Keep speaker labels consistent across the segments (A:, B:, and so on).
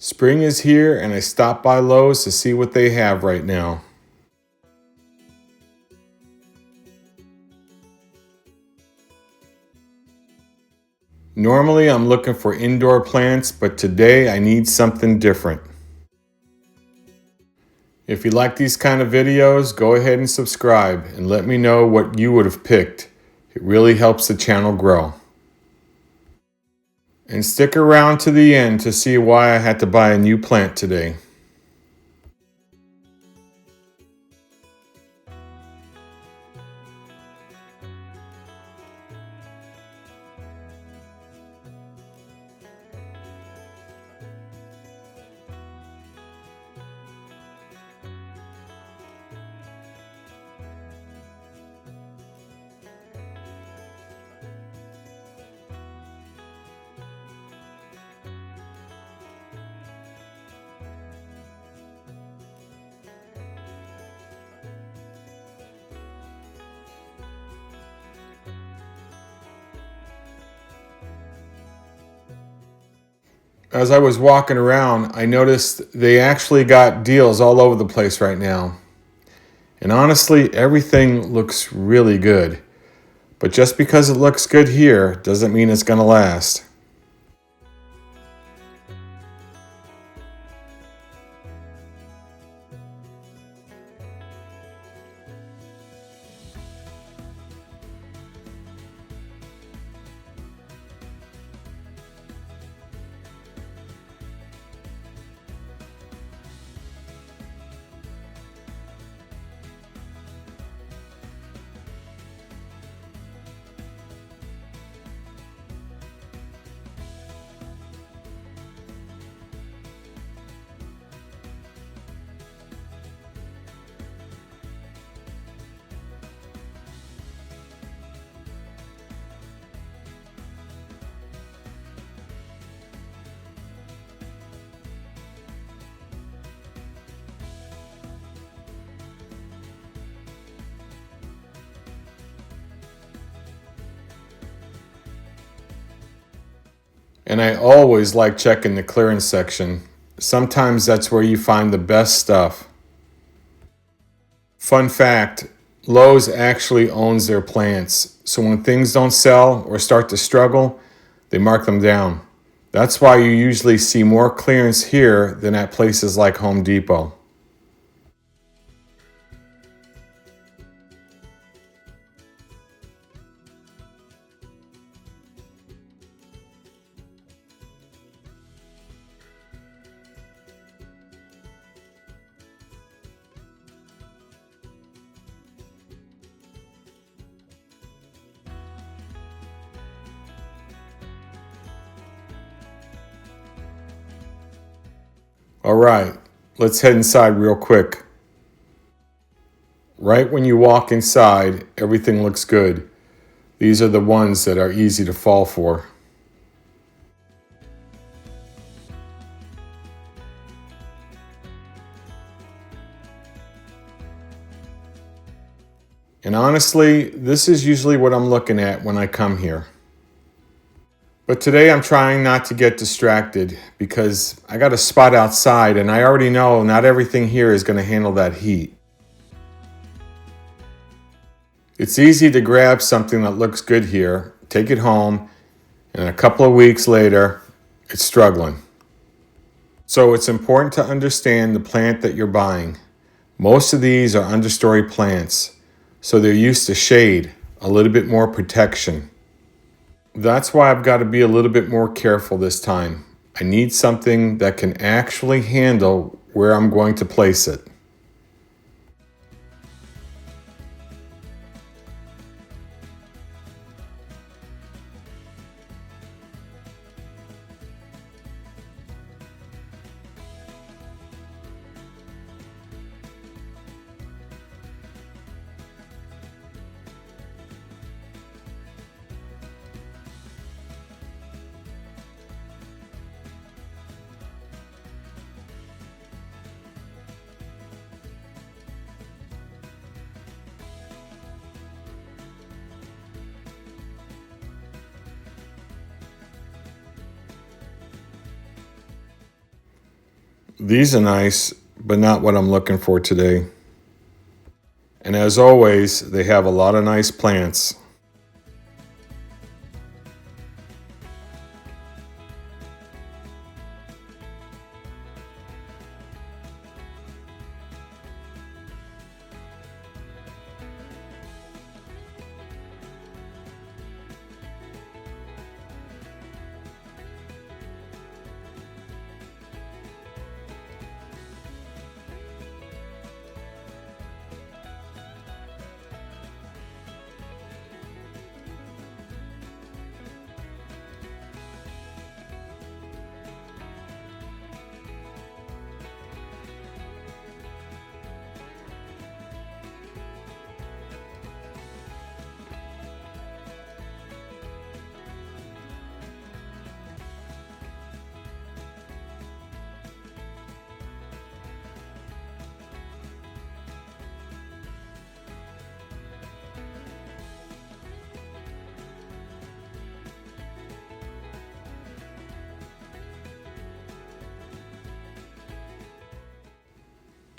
A: Spring is here and I stopped by Lowe's to see what they have right now. Normally I'm looking for indoor plants, but today I need something different. If you like these kind of videos, go ahead and subscribe and let me know what you would have picked. It really helps the channel grow. And stick around to the end to see why I had to buy a new plant today. As I was walking around, I noticed they actually got deals all over the place right now. And honestly, everything looks really good. But just because it looks good here doesn't mean it's going to last. And I always like checking the clearance section. Sometimes that's where you find the best stuff. Fun fact, Lowe's actually owns their plants, so when things don't sell or start to struggle, they mark them down. That's why you usually see more clearance here than at places like Home Depot. All right, let's head inside real quick. Right when you walk inside, everything looks good. These are the ones that are easy to fall for. And honestly, this is usually what I'm looking at when I come here. But today I'm trying not to get distracted because I got a spot outside and I already know not everything here is going to handle that heat. It's easy to grab something that looks good here, take it home, and a couple of weeks later, it's struggling. So it's important to understand the plant that you're buying. Most of these are understory plants, so they're used to shade, a little bit more protection. That's why I've got to be a little bit more careful this time. I need something that can actually handle where I'm going to place it. These are nice, but not what I'm looking for today. And as always, they have a lot of nice plants.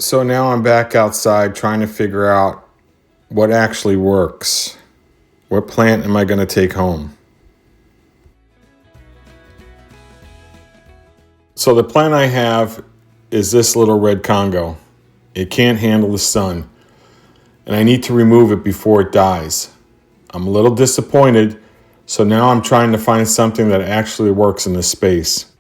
A: So now I'm back outside trying to figure out what actually works. What plant am I going to take home? So the plant I have is this little red Congo. It can't handle the sun, and I need to remove it before it dies. I'm a little disappointed, so now I'm trying to find something that actually works in this space.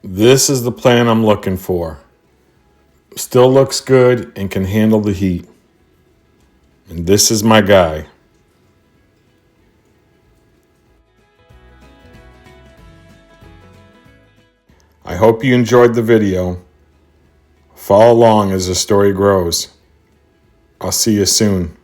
A: This is the plant I'm looking for. Still looks good and can handle the heat. And this is my guy. I hope you enjoyed the video. Follow along as the story grows. I'll see you soon.